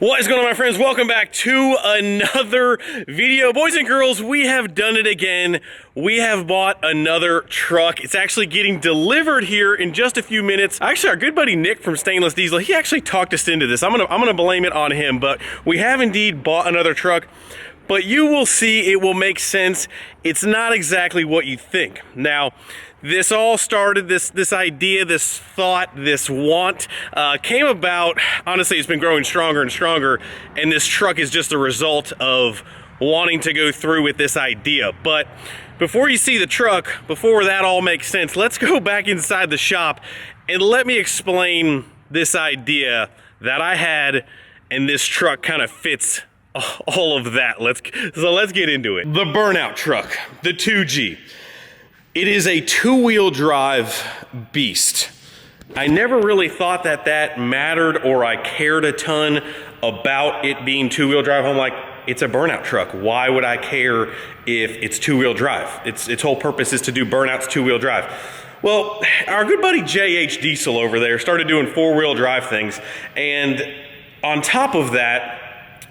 What is going on, my friends? Welcome back to another video. Boys and girls, we have done it again. We have bought another truck. It's actually getting delivered here in just a few minutes. Actually, our good buddy Nick from Stainless Diesel, he actually talked us into this. I'm gonna blame it on him, but we have indeed bought another truck. But you will see, it will make sense. It's not exactly what you think. Now, this all started, this idea, this thought, this want, came about, honestly, it's been growing stronger and stronger, and this truck is just a result of wanting to go through with this idea. But before you see the truck, before that all makes sense, let's go back inside the shop and let me explain this idea that I had, and this truck kind of fits all of that. Let's get into it. The burnout truck, the 2G. It is a two-wheel drive beast. I never really thought that mattered, or I cared a ton about it being two-wheel drive. I'm like, it's a burnout truck. Why would I care if it's two-wheel drive? Its whole purpose is to do burnouts two-wheel drive. Well, our good buddy JH Diesel over there started doing four-wheel drive things, and on top of that,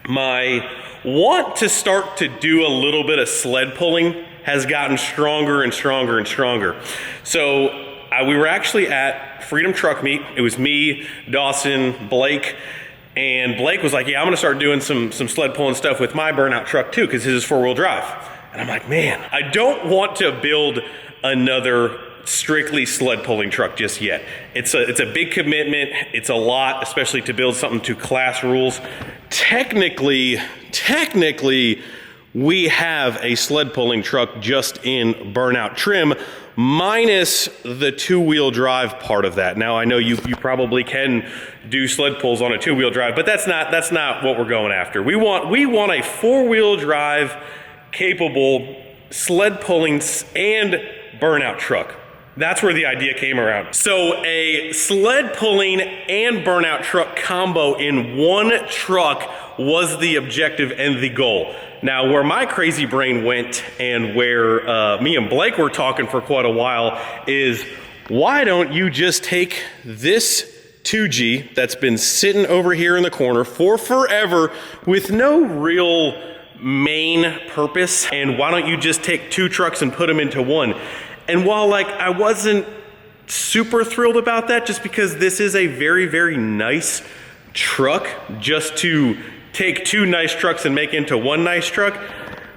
my want to start to do a little bit of sled pulling has gotten stronger and stronger and stronger. So we were actually at Freedom Truck Meet. It was me, Dawson, Blake, and Blake was like, yeah, I'm gonna start doing some sled pulling stuff with my burnout truck too, because his is four-wheel drive. And I'm like, man, I don't want to build another strictly sled pulling truck just yet. It's a big commitment. It's a lot, especially to build something to class rules. Technically, we have a sled pulling truck just in burnout trim, minus the two-wheel drive part of that. Now, I know you probably can do sled pulls on a two-wheel drive, but that's not what we're going after. We want a four-wheel drive capable sled pulling and burnout truck. That's where the idea came around. So a sled pulling and burnout truck combo in one truck was the objective and the goal. Now, where my crazy brain went, and where me and Blake were talking for quite a while, is why don't you just take this 2G that's been sitting over here in the corner for forever with no real main purpose, and why don't you just take two trucks and put them into one? And while I wasn't super thrilled about that, just because this is a very, very nice truck, just to take two nice trucks and make into one nice truck,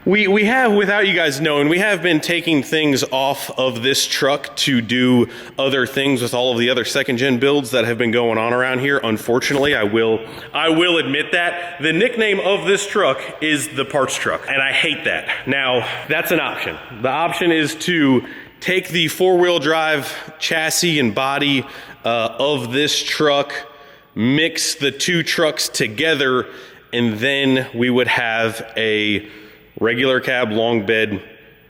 we have, without you guys knowing, we have been taking things off of this truck to do other things with all of the other second gen builds that have been going on around here. Unfortunately, I will admit that the nickname of this truck is the parts truck, and I hate that. Now, that's an option. The option is to take the four-wheel drive chassis and body of this truck, mix the two trucks together, and then we would have a regular cab, long bed,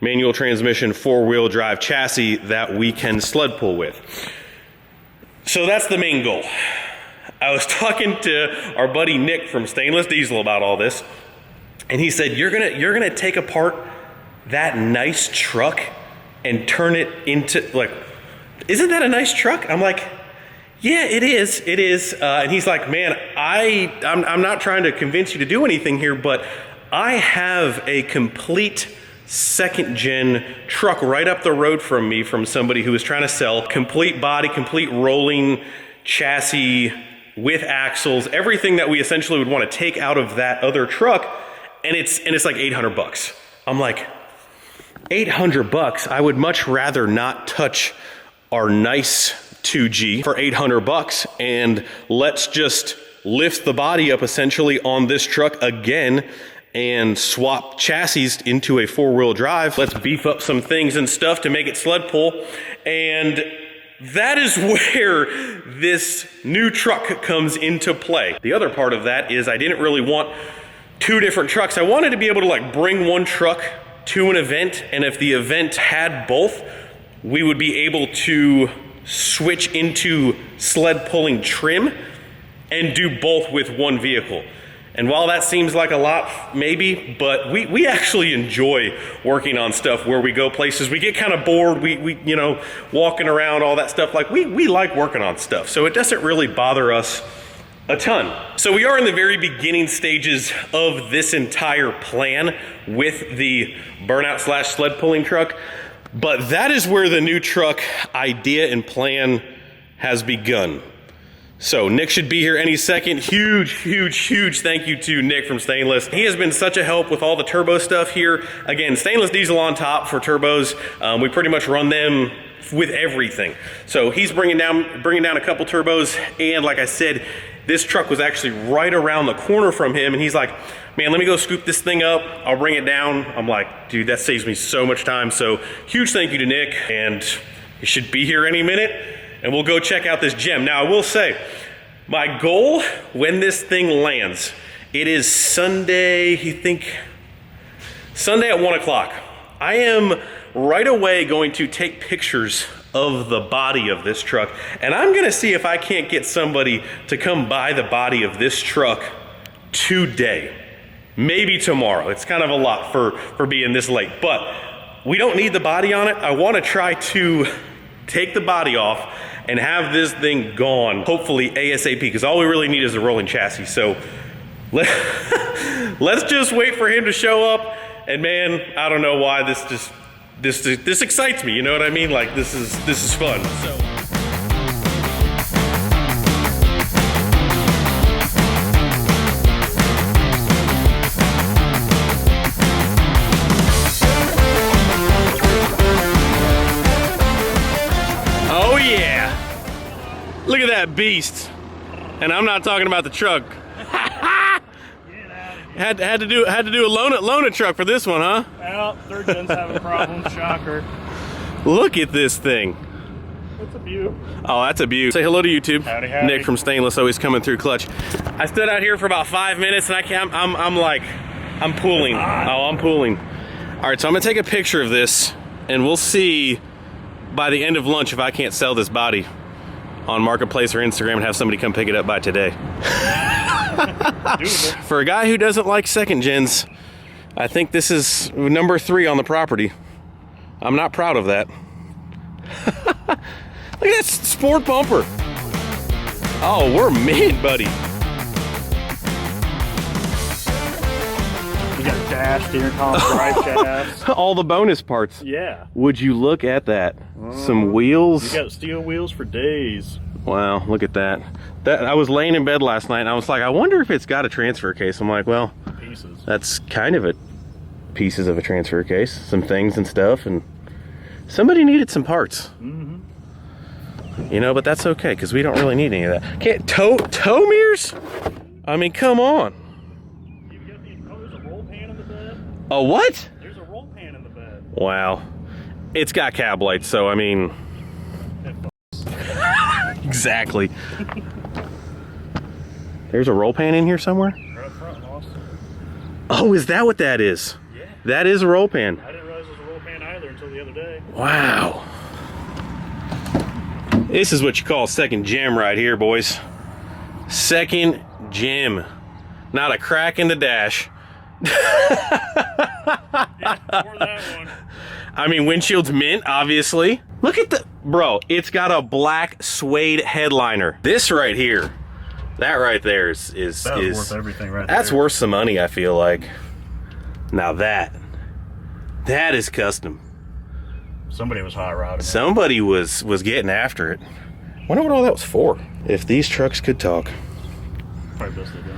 manual transmission, four-wheel drive chassis that we can sled pull with. So that's the main goal. I was talking to our buddy Nick from Stainless Diesel about all this, and he said, you're gonna take apart that nice truck and turn it into, isn't that a nice truck? I'm like, yeah, it is. And he's like, man, I'm not trying to convince you to do anything here, but I have a complete second gen truck right up the road from me, from somebody who was trying to sell complete body, complete rolling chassis with axles, everything that we essentially would want to take out of that other truck. And it's like $800. I'm like, $800? I would much rather not touch our nice 2G for $800, and let's just lift the body up essentially on this truck again and swap chassis into a four-wheel drive. Let's beef up some things and stuff to make it sled pull. And that is where this new truck comes into play. The other part of that is I didn't really want two different trucks. I wanted to be able to bring one truck to an event, and if the event had both, we would be able to switch into sled pulling trim and do both with one vehicle. And while that seems like a lot, maybe, but we actually enjoy working on stuff where we go places, we get kind of bored, we walking around, all that stuff. We like working on stuff. So it doesn't really bother us a ton. So we are in the very beginning stages of this entire plan with the burnout slash sled pulling truck, but that is where the new truck idea and plan has begun. So Nick should be here any second. Huge thank you to Nick from Stainless. He has been such a help with all the turbo stuff here. Again, stainless diesel on top for turbos. We pretty much run them with everything. So he's bringing down a couple turbos, and like I said, this truck was actually right around the corner from him, and he's like, man, let me go scoop this thing up, I'll bring it down. I'm like, dude, that saves me so much time. So huge thank you to Nick, and he should be here any minute, and we'll go check out this gem. Now I will say, my goal when this thing lands, it is Sunday, Sunday at 1 o'clock. I am right away going to take pictures of the body of this truck, and I'm gonna see if I can't get somebody to come by the body of this truck today, maybe tomorrow. It's kind of a lot for being this late, but we don't need the body on it. I want to try to take the body off and have this thing gone, hopefully ASAP, because all we really need is a rolling chassis. So let's just wait for him to show up. And man, I don't know why this excites me, you know what I mean? Like this is fun. So. Oh yeah. Look at that beast. And I'm not talking about the truck. Had to do a loan a truck for this one, huh? Well, third gen's having problems, shocker. Look at this thing. That's a beaut. Oh, that's a beaut. Say hello to YouTube. Howdy, howdy. Nick from Stainless, always coming through clutch. I stood out here for about 5 minutes, and I'm pulling. Oh, I'm pulling. All right, so I'm gonna take a picture of this, and we'll see by the end of lunch if I can't sell this body on Marketplace or Instagram and have somebody come pick it up by today. For a guy who doesn't like second gens, I think this is number 3 on the property. I'm not proud of that. Look at that sport bumper. Oh, we're mint, buddy. You got a dash, steering column, drive shaft. All the bonus parts. Yeah. Would you look at that? Some wheels. You got steel wheels for days. Wow, look at that. I was laying in bed last night and I was like, I wonder if it's got a transfer case. I'm like, well, Pieces. That's kind of pieces of a transfer case, some things and stuff, and somebody needed some parts. You know, but that's okay because we don't really need any of that. Can't tow mirrors? I mean, come on. There's a roll pan in the bed. A what? There's a roll pan in the bed. Wow. It's got cab lights, so I mean. Exactly. There's a roll pan in here somewhere? Right up front, Austin. Oh, is that what that is? Yeah. That is a roll pan. I didn't realize it was a roll pan either until the other day. Wow. This is what you call second gem right here, boys. Second gem. Not a crack in the dash. Yeah, for that one. I mean, windshield's mint, obviously. Look at bro, it's got a black suede headliner. This right here, that right there is worth everything right there. That's worth some money, I feel like. Now that is custom. Somebody was hot rodding. Somebody was getting after it. Wonder what all that was for. If these trucks could talk. Probably best they don't.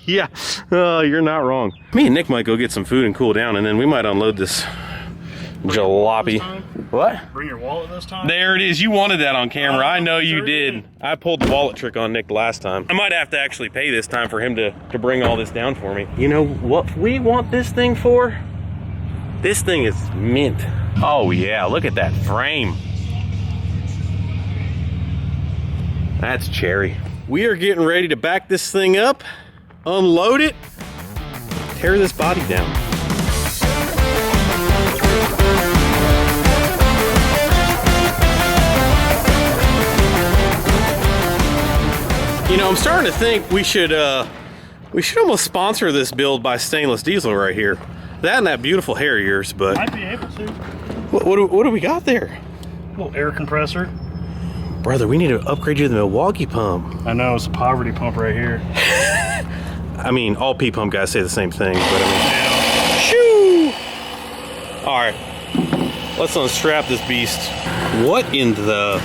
Yeah, you're not wrong. Me and Nick might go get some food and cool down, and then we might unload this jalopy. What? Bring your wallet this time? There it is. You wanted that on camera. I know you did. I pulled the wallet trick on Nick last time. I might have to actually pay this time for him to bring all this down for me. You know what we want this thing for? This thing is mint. Oh yeah, look at that frame. That's cherry. We are getting ready to back this thing up, unload it, tear this body down. You know, I'm starting to think we should almost sponsor this build by Stainless Diesel right here. That and that beautiful hair of yours, but Might be able to. what do we got there? A little air compressor. Brother, we need to upgrade you to the Milwaukee pump. I know, it's a poverty pump right here. I mean, all P-pump guys say the same thing, but I mean... Shoo! All right, let's unstrap this beast. What in the...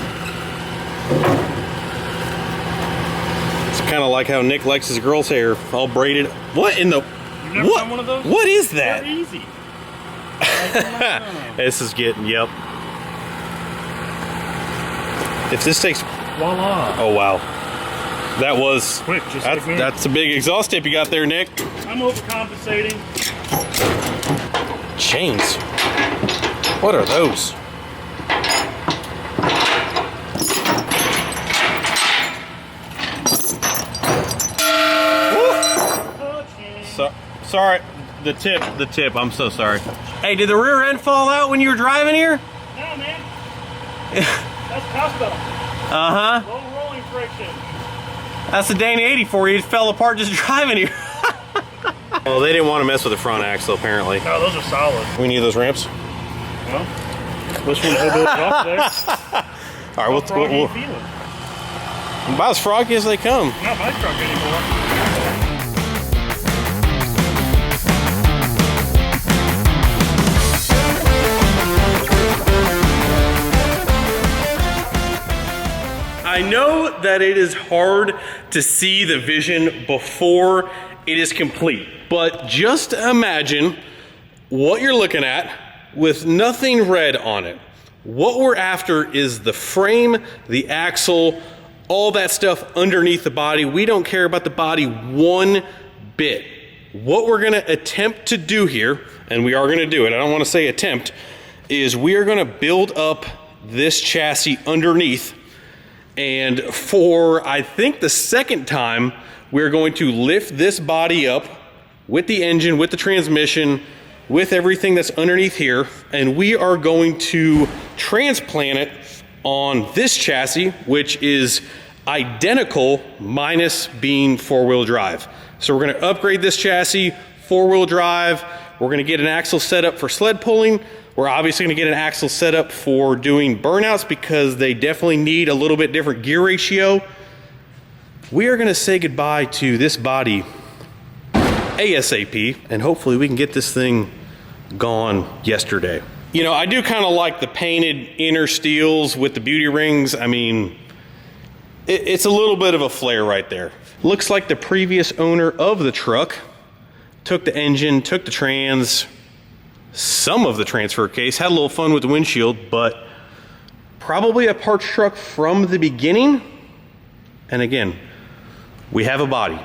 It's kind of like how Nick likes his girl's hair, all braided. What in the... You've never done one of those? What is that? They're easy. This is getting, yep. If this takes... Voila. Oh, wow. That was... Quick, just that's a big exhaust tip you got there, Nick. I'm overcompensating. Chains. What are those? Sorry, the tip, I'm so sorry. Hey, did the rear end fall out when you were driving here? No, man. That's custom. Uh-huh. Low rolling friction. That's the Dana 80 for you. It fell apart just driving here. Well, they didn't want to mess with the front axle, apparently. No, those are solid. We need those ramps. Well, this one's a little bit off there. All right, we'll about as froggy as they come. Not my truck anymore. I know that it is hard to see the vision before it is complete, but just imagine what you're looking at with nothing red on it. What we're after is the frame, the axle, all that stuff underneath the body. We don't care about the body one bit. What we're gonna attempt to do here, and we are gonna do it, I don't wanna say attempt, is we are gonna build up this chassis underneath. And for, I think, the second time, we're going to lift this body up with the engine, with the transmission, with everything that's underneath here, and we are going to transplant it on this chassis, which is identical minus being four-wheel drive. So we're gonna upgrade this chassis, four-wheel drive. We're gonna get an axle set up for sled pulling. We're obviously gonna get an axle set up for doing burnouts because they definitely need a little bit different gear ratio. We are gonna say goodbye to this body ASAP, and hopefully we can get this thing gone yesterday. You know, I do kind of like the painted inner steels with the beauty rings. I mean, it's a little bit of a flare right there. Looks like the previous owner of the truck took the engine, took the trans, some of the transfer case, had a little fun with the windshield, but probably a parts truck from the beginning. And again, we have a body.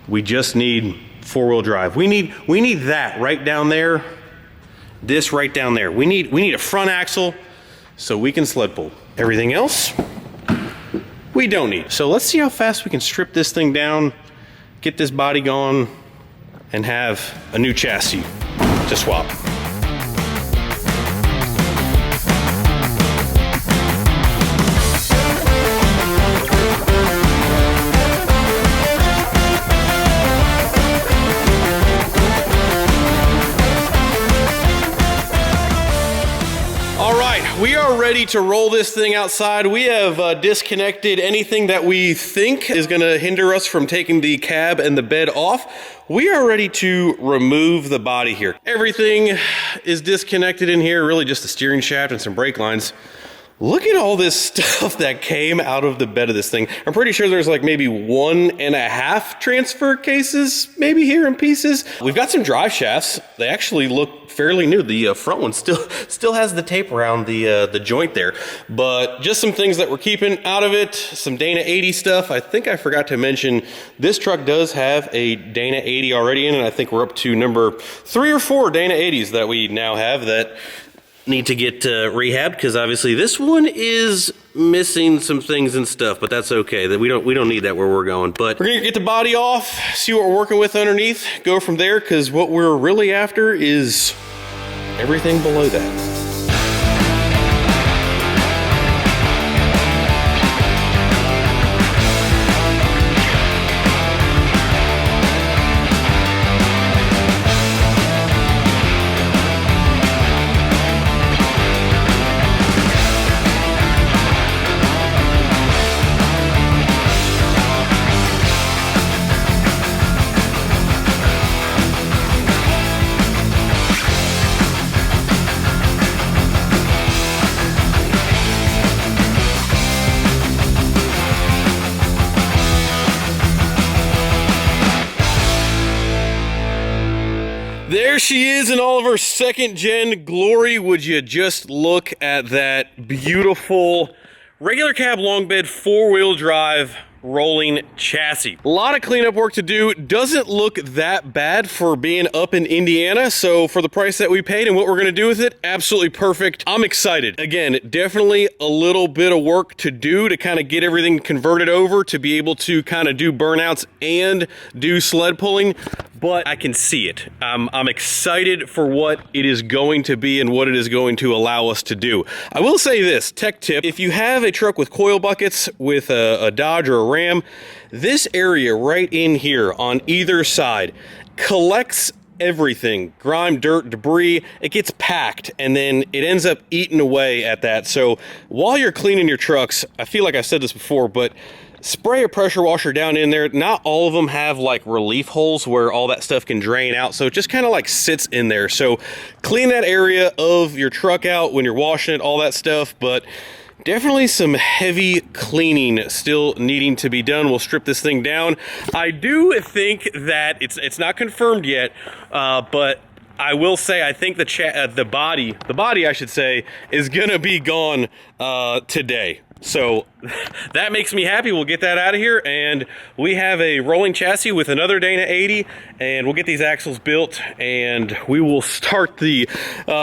We just need four-wheel drive. We need that right down there. This right down there. We need a front axle so we can sled pull. Everything else, we don't need. So let's see how fast we can strip this thing down, get this body gone, and have a new chassis to swap. We are ready to roll this thing outside. We have disconnected anything that we think is going to hinder us from taking the cab and the bed off. We are ready to remove the body here. Everything is disconnected in here, really just the steering shaft and some brake lines. Look at all this stuff that came out of the bed of this thing. I'm pretty sure there's like maybe 1.5 transfer cases, maybe here in pieces. We've got some drive shafts. They actually look fairly new. The front one still has the tape around the joint there. But just some things that we're keeping out of it. Some Dana 80 stuff. I think I forgot to mention this truck does have a Dana 80 already in it. I think we're up to number 3 or 4 Dana 80s that we now have that need to get rehabbed, because obviously this one is missing some things and stuff, but that's okay. That we don't need that where we're going. But we're gonna get the body off, see what we're working with underneath, go from there, because what we're really after is everything below that. There she is in all of her second gen glory. Would you just look at that beautiful regular cab long bed 4-wheel drive rolling chassis. A lot of cleanup work to do. Doesn't look that bad for being up in Indiana. So for the price that we paid and what we're gonna do with it, absolutely perfect. I'm excited. Again, definitely a little bit of work to do to kind of get everything converted over to be able to kind of do burnouts and do sled pulling. But I can see it. I'm excited for what it is going to be and what it is going to allow us to do. I will say this, tech tip, if you have a truck with coil buckets with a Dodge or a Ram, this area right in here on either side collects everything, grime, dirt, debris. It gets packed and then it ends up eating away at that. So while you're cleaning your trucks, I feel like I've said this before, but spray a pressure washer down in there. Not all of them have like relief holes where all that stuff can drain out, so it just kind of like sits in there. So clean that area of your truck out when you're washing it, all that stuff. But definitely some heavy cleaning still needing to be done. We'll strip this thing down. I do think that it's not confirmed yet, but I will say I think the body I should say is gonna be gone today. So that makes me happy. We'll get that out of here, and we have a rolling chassis with another Dana 80, and we'll get these axles built and we will start the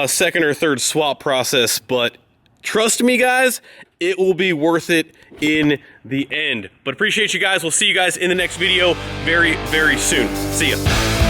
second or third swap process. But trust me guys, it will be worth it in the end. But appreciate you guys. We'll see you guys in the next video very, very soon. See ya.